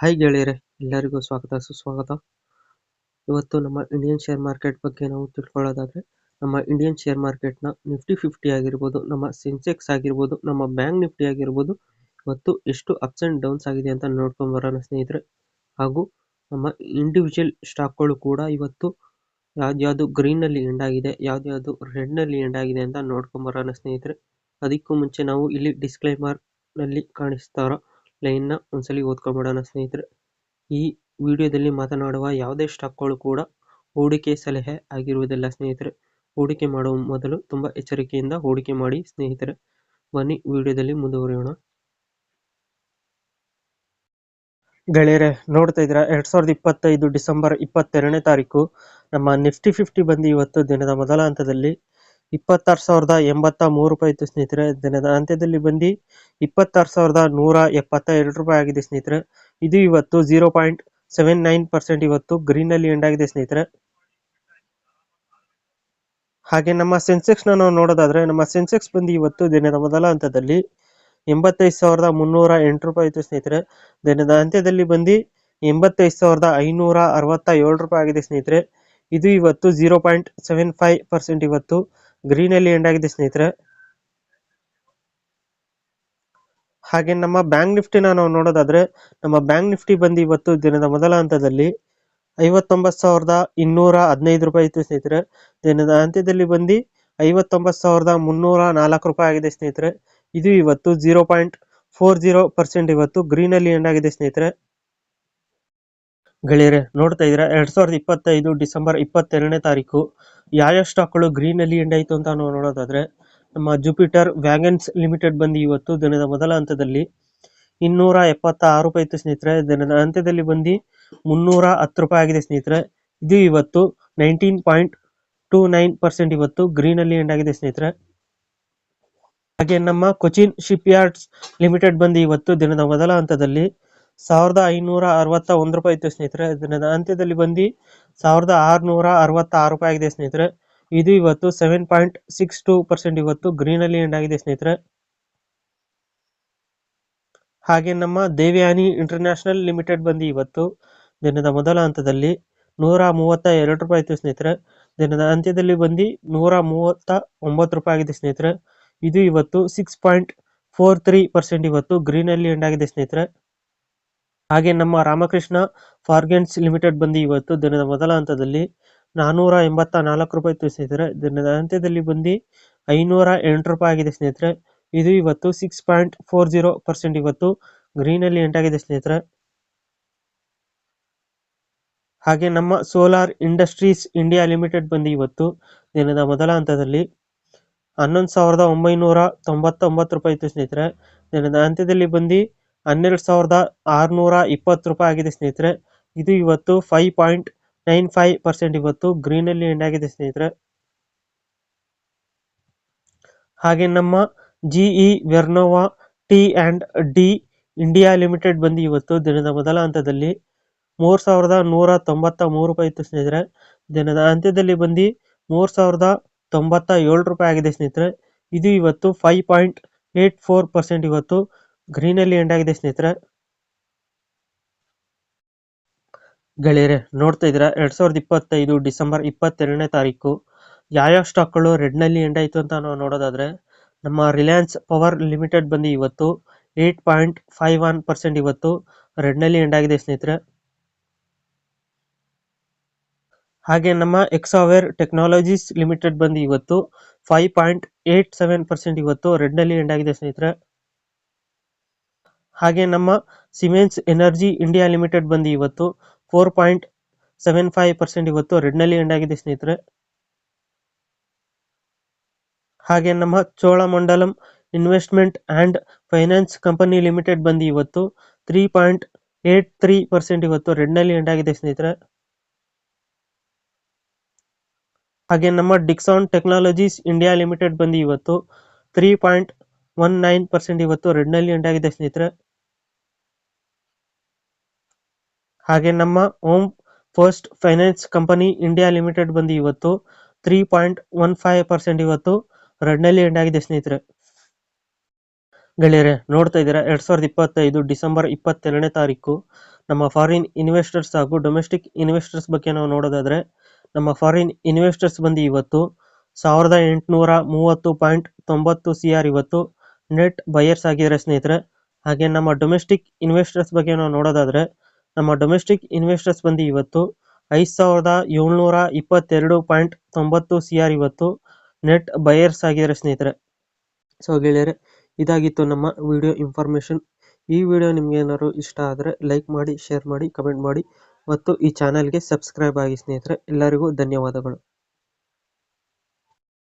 Hi ಗೆಳೆಯರೆ, ಎಲ್ಲರಿಗೂ ಸ್ವಾಗತ ಸುಸ್ವಾಗತ. ಇವತ್ತು ನಮ್ಮ ಇಂಡಿಯನ್ ಶೇರ್ ಮಾರ್ಕೆಟ್ ಬಗ್ಗೆ ನಾವು ತಿಳ್ಕೊಳ್ಳೋದಾದ್ರೆ, ನಮ್ಮ ಇಂಡಿಯನ್ ಶೇರ್ ಮಾರ್ಕೆಟ್ನ ನಿಫ್ಟಿ 50 ಆಗಿರ್ಬೋದು, ನಮ್ಮ ಸೆನ್ಸೆಕ್ಸ್ ಆಗಿರ್ಬೋದು, ನಮ್ಮ ಬ್ಯಾಂಕ್ ನಿಫ್ಟಿ ಆಗಿರ್ಬೋದು, ಇವತ್ತು ಎಷ್ಟು ಅಪ್ಸ್ ಅಂಡ್ ಡೌನ್ಸ್ ಆಗಿದೆ ಅಂತ ನೋಡ್ಕೊಂಡ್ ಬರೋಣ ಸ್ನೇಹಿತರೆ. ಹಾಗೂ ನಮ್ಮ ಇಂಡಿವಿಜುವಲ್ ಸ್ಟಾಕ್ಗಳು ಕೂಡ ಇವತ್ತು ಯಾವ್ದ್ಯಾವ್ದು ಗ್ರೀನಲ್ಲಿ ಎಂಡ್ ಆಗಿದೆ, ಯಾವ್ದ್ಯಾವ್ದು ರೆಡ್ನಲ್ಲಿ ಎಂಡ್ ಆಗಿದೆ ಅಂತ ನೋಡ್ಕೊಂಡ್ ಬರೋಣ ಸ್ನೇಹಿತರೆ. ಅದಕ್ಕೂ ಮುಂಚೆ ನಾವು ಇಲ್ಲಿ ಡಿಸ್ಕ್ಲೈಮರ್ ನಲ್ಲಿ ಕಾಣಿಸ್ತಾರೋ ಲೈನ್ ನ ಒಂದ್ಸಲಿ ಓದ್ಕೊಂಡ್ಬಿಡೋಣ ಸ್ನೇಹಿತರೆ. ಈ ವಿಡಿಯೋದಲ್ಲಿ ಮಾತನಾಡುವ ಯಾವುದೇ ಸ್ಟಾಕ್ಗಳು ಕೂಡ ಹೂಡಿಕೆ ಸಲಹೆ ಆಗಿರುವುದಿಲ್ಲ ಸ್ನೇಹಿತರೆ. ಹೂಡಿಕೆ ಮಾಡುವ ಮೊದಲು ತುಂಬಾ ಎಚ್ಚರಿಕೆಯಿಂದ ಹೂಡಿಕೆ ಮಾಡಿ ಸ್ನೇಹಿತರೆ. ಬನ್ನಿ ವಿಡಿಯೋದಲ್ಲಿ ಮುಂದುವರಿಯೋಣ. ಗೆಳೆಯರೆ, ನೋಡ್ತಾ ಇದ್ದೀರಾ 2025 ಡಿಸೆಂಬರ್ 22ನೇ ತಾರೀಕು ನಮ್ಮ ನಿಫ್ಟಿ 50 ಬಂದು ಇವತ್ತು ದಿನದ ಮೊದಲ ಹಂತದಲ್ಲಿ 26,083 ರೂಪಾಯಿ ಇತ್ತು ಸ್ನೇಹಿತರೆ. ದಿನದ ಅಂತ್ಯದಲ್ಲಿ ಬಂದು 26,172 ರೂಪಾಯಿ ಆಗಿದೆ ಸ್ನೇಹಿತರೆ. ಇದು ಇವತ್ತು 0.79% ಇವತ್ತು ಗ್ರೀನ್ ಅಲ್ಲಿ ಎಂಡ್ ಆಗಿದೆ ಸ್ನೇಹಿತರೆ. ಹಾಗೆ ನಮ್ಮ ಸೆನ್ಸೆಕ್ಸ್ ನಾವು ನೋಡೋದಾದ್ರೆ, ನಮ್ಮ ಸೆನ್ಸೆಕ್ಸ್ ಬಂದು ಇವತ್ತು ದಿನದ ಮೊದಲ ಹಂತದಲ್ಲಿ 85,308 ರೂಪಾಯಿ ಇತ್ತು ಸ್ನೇಹಿತರೆ. ದಿನದ ಅಂತ್ಯದಲ್ಲಿ ಬಂದು 85,567 ರೂಪಾಯಿ ಆಗಿದೆ ಸ್ನೇಹಿತರೆ. ಇದು ಇವತ್ತು 0.75% ಇವತ್ತು ಗ್ರೀನ್ ಅಲ್ಲಿ ಎಂಡ್ ಆಗಿದೆ ಸ್ನೇಹಿತರೆ. ಹಾಗೆ ನಮ್ಮ ಬ್ಯಾಂಕ್ ನಿಫ್ಟಿನ ನಾವು ನೋಡೋದಾದ್ರೆ, ನಮ್ಮ ಬ್ಯಾಂಕ್ ನಿಫ್ಟಿ ಬಂದು ಇವತ್ತು ದಿನದ ಮೊದಲ ಹಂತದಲ್ಲಿ 59,215 ರೂಪಾಯಿ ಇತ್ತು ಸ್ನೇಹಿತರೆ. ದಿನದ ಅಂತ್ಯದಲ್ಲಿ ಬಂದು 59,304 ರೂಪಾಯಿ ಆಗಿದೆ ಸ್ನೇಹಿತರೆ. ಇದು ಇವತ್ತು 0.40% ಇವತ್ತು ಗ್ರೀನ್ ಅಲ್ಲಿ ಎಂಡ್ ಆಗಿದೆ ಸ್ನೇಹಿತರೆ. ಗೆಳೆಯರೆ, ನೋಡ್ತಾ ಇದ್ದೀರಾ 2025 ಡಿಸೆಂಬರ್ 22ನೇ ತಾರೀಕು ಯಾವ ಸ್ಟಾಕ್ಗಳು ಗ್ರೀನ್ ಅಲ್ಲಿ ಎಂಡ್ ಆಯ್ತು ಅಂತ ನಾವು ನೋಡೋದಾದ್ರೆ, ನಮ್ಮ ಜುಪಿಟರ್ ವ್ಯಾಗನ್ಸ್ ಲಿಮಿಟೆಡ್ ಬಂದು ಇವತ್ತು ದಿನದ ಮೊದಲ ಹಂತದಲ್ಲಿ 276 ರೂಪಾಯಿ ಇತ್ತು ಸ್ನೇಹಿತರೆ. ದಿನದ ಅಂತ್ಯದಲ್ಲಿ ಬಂದು 310 ರೂಪಾಯಿ ಆಗಿದೆ ಸ್ನೇಹಿತರೆ. ಇದು ಇವತ್ತು 19.29% ಇವತ್ತು ಗ್ರೀನ್ ಅಲ್ಲಿ ಎಂಡ್ ಆಗಿದೆ ಸ್ನೇಹಿತರೆ. ಹಾಗೆ ನಮ್ಮ ಕೊಚಿನ್ ಶಿಪ್ ಯಾರ್ಡ್ಸ್ ಲಿಮಿಟೆಡ್ ಬಂದು ಇವತ್ತು ದಿನದ ಮೊದಲ ಹಂತದಲ್ಲಿ 1,561 ರೂಪಾಯಿ ಇತ್ತು ಸ್ನೇಹಿತರೆ. ದಿನದ ಅಂತ್ಯದಲ್ಲಿ ಬಂದು 1,666 ರೂಪಾಯಿ ಆಗಿದೆ ಸ್ನೇಹಿತರೆ. ಇದು ಇವತ್ತು 7.62% ಇವತ್ತು ಗ್ರೀನ್ ಅಲ್ಲಿ ಎಂಡ್ ಆಗಿದೆ ಸ್ನೇಹಿತರೆ. ಹಾಗೆ ನಮ್ಮ ದೇವ್ಯಾನಿ ಇಂಟರ್ನ್ಯಾಷನಲ್ ಲಿಮಿಟೆಡ್ ಬಂದು ಇವತ್ತು ದಿನದ ಮೊದಲ ಹಂತದಲ್ಲಿ 132 ರೂಪಾಯಿ ಇತ್ತು ಸ್ನೇಹಿತರೆ. ದಿನದ ಅಂತ್ಯದಲ್ಲಿ ಬಂದು 139 ರೂಪಾಯಿ ಆಗಿದೆ ಸ್ನೇಹಿತರೆ. ಇದು ಇವತ್ತು 6.43% ಇವತ್ತು ಗ್ರೀನ್ ಅಲ್ಲಿ ಎಂಡ್ ಆಗಿದೆ ಸ್ನೇಹಿತರೆ. ಹಾಗೆ ನಮ್ಮ ರಾಮಕೃಷ್ಣ ಫಾರ್ಗೆನ್ಸ್ ಲಿಮಿಟೆಡ್ ಬಂದು ಇವತ್ತು ದಿನದ ಮೊದಲ ಹಂತದಲ್ಲಿ 484 ರೂಪಾಯಿ ಇತ್ತು ಸ್ನೇಹಿತರೆ. ದಿನದ ಅಂತ್ಯದಲ್ಲಿ ಬಂದು 508 ರೂಪಾಯಿ ಆಗಿದೆ ಸ್ನೇಹಿತರೆ. ಇದು ಇವತ್ತು 6.40% ಇವತ್ತು ಗ್ರೀನ್ ಅಲ್ಲಿ ಎಂಡ್ ಆಗಿದೆ ಸ್ನೇಹಿತರೆ. ಹಾಗೆ ನಮ್ಮ ಸೋಲಾರ್ ಇಂಡಸ್ಟ್ರೀಸ್ ಇಂಡಿಯಾ ಲಿಮಿಟೆಡ್ ಬಂದು ಇವತ್ತು ದಿನದ ಮೊದಲ ಹಂತದಲ್ಲಿ 11,999 ರೂಪಾಯಿ ಇತ್ತು ಸ್ನೇಹಿತರೆ. ದಿನದ ಅಂತ್ಯದಲ್ಲಿ ಬಂದು 12,620 ರೂಪಾಯಿ ಆಗಿದೆ ಸ್ನೇಹಿತರೆ. ಇದು ಇವತ್ತು 5.95% ಇವತ್ತು ಗ್ರೀನ್ ಅಲ್ಲಿ ಎಂಡ್ ಆಗಿದೆ ಸ್ನೇಹಿತರೆ. ಹಾಗೆ ನಮ್ಮ GE Vernova T and D India Limited ಬಂದು ಇವತ್ತು ದಿನದ ಮೊದಲ ಹಂತದಲ್ಲಿ 3,193 ರೂಪಾಯಿ ಇತ್ತು ಸ್ನೇಹಿತರೆ. ದಿನದ ಅಂತ್ಯದಲ್ಲಿ ಬಂದು 3,097 ರೂಪಾಯಿ ಆಗಿದೆ ಸ್ನೇಹಿತರೆ. ಇದು ಇವತ್ತು 5.84% ಇವತ್ತು ಗ್ರೀನ್ ಅಲ್ಲಿ ಎಂಡ್ ಆಗಿದೆ ಸ್ನೇಹಿತರೆ. ಗೆಳೆಯರೆ, ನೋಡ್ತಾ ಇದ್ದೀರಾ 2025 ಡಿಸೆಂಬರ್ 22ನೇ ತಾರೀಕು ಯಾವ ಸ್ಟಾಕ್ಗಳು ರೆಡ್ ನಲ್ಲಿ ಎಂಡ್ ಆಯ್ತು ಅಂತ ನಾವು ನೋಡೋದಾದ್ರೆ, ನಮ್ಮ ರಿಲಯನ್ಸ್ ಪವರ್ ಲಿಮಿಟೆಡ್ ಬಂದು ಇವತ್ತು 8.51% ಇವತ್ತು ರೆಡ್ ನಲ್ಲಿ ಎಂಡ್ ಆಗಿದೆ ಸ್ನೇಹಿತರೆ. ಹಾಗೆ ನಮ್ಮ ಎಕ್ಸಾವೇರ್ ಟೆಕ್ನಾಲಜೀಸ್ ಲಿಮಿಟೆಡ್ ಬಂದು ಇವತ್ತು 5.87% ಇವತ್ತು ರೆಡ್ ನಲ್ಲಿ ಎಂಡ್ ಆಗಿದೆ ಸ್ನೇಹಿತರೆ. ಹಾಗೆ ನಮ್ಮ ಸಿಮೆನ್ಸ್ ಎನರ್ಜಿ ಇಂಡಿಯಾ ಲಿಮಿಟೆಡ್ ಬಂದು ಇವತ್ತು 4.75% ಇವತ್ತು ರೆಡ್ ನಲ್ಲಿ ಎಂಡ್ ಆಗಿದೆ ಸ್ನೇಹಿತರೆ. ಹಾಗೆ ನಮ್ಮ Cholamandalam investment and finance company limited ಬಂದು ಇವತ್ತು 3.83% ಇವತ್ತು ರೆಡ್ ನಲ್ಲಿ ಎಂಡ್ ಆಗಿದೆ ಸ್ನೇಹಿತರೆ. ಹಾಗೆ ನಮ್ಮ ಡಿಕ್ಸಾನ್ ಟೆಕ್ನಾಲಜೀಸ್ ಇಂಡಿಯಾ ಲಿಮಿಟೆಡ್ ಬಂದು ಇವತ್ತು 3.19% ಇವತ್ತು ರೆಡ್ ನಲ್ಲಿ ಎಂಡ್ ಆಗಿದೆ ಸ್ನೇಹಿತರೆ. ಹಾಗೆ ನಮ್ಮ home first finance company India Limited ಬಂದು ಇವತ್ತು 3.15% ಇವತ್ತು ರೆಡ್ ನಲ್ಲಿ ಎಂಡ್ ಆಗಿದೆ ಸ್ನೇಹಿತರೆ. ಗೆಳೆಯರೆ ನೋಡ್ತಾ ಇದ್ದೀರಾ 2025 ಡಿಸೆಂಬರ್ 22ನೇ ತಾರೀಕು ನಮ್ಮ ಫಾರಿನ್ ಇನ್ವೆಸ್ಟರ್ಸ್ ಹಾಗೂ ಡೊಮೆಸ್ಟಿಕ್ ಇನ್ವೆಸ್ಟರ್ಸ್ ಬಗ್ಗೆ ನಾವು ನೋಡೋದಾದ್ರೆ ನಮ್ಮ ಫಾರಿನ್ ಇನ್ವೆಸ್ಟರ್ಸ್ ಬಂದು ಇವತ್ತು 1830.90 CR ಇವತ್ತು ನೆಟ್ ಬಯರ್ಸ್ ಆಗಿದ್ದಾರೆ ಸ್ನೇಹಿತರೆ. ಹಾಗೆ ನಮ್ಮ ಡೊಮೆಸ್ಟಿಕ್ ಇನ್ವೆಸ್ಟರ್ಸ್ ಬಗ್ಗೆ ನಾವು ನೋಡೋದಾದ್ರೆ ನಮ್ಮ ಡೊಮೆಸ್ಟಿಕ್ ಇನ್ವೆಸ್ಟರ್ಸ್ ಬಂದು ಇವತ್ತು 5722.90 CR ಇವತ್ತು ನೆಟ್ ಬಯರ್ಸ್ ಆಗಿದ್ದಾರೆ ಸ್ನೇಹಿತರೆ. ಸೊ ಗೆಳೆಯರೆ, ಇದಾಗಿತ್ತು ನಮ್ಮ ವಿಡಿಯೋ ಇನ್ಫಾರ್ಮೇಷನ್. ಈ ವಿಡಿಯೋ ನಿಮ್ಗೆ ಏನಾದ್ರು ಇಷ್ಟ ಆದರೆ ಲೈಕ್ ಮಾಡಿ, ಶೇರ್ ಮಾಡಿ, ಕಮೆಂಟ್ ಮಾಡಿ ಮತ್ತು ಈ ಚಾನಲ್ಗೆ ಸಬ್ಸ್ಕ್ರೈಬ್ ಆಗಿ ಸ್ನೇಹಿತರೆ. ಎಲ್ಲರಿಗೂ ಧನ್ಯವಾದಗಳು.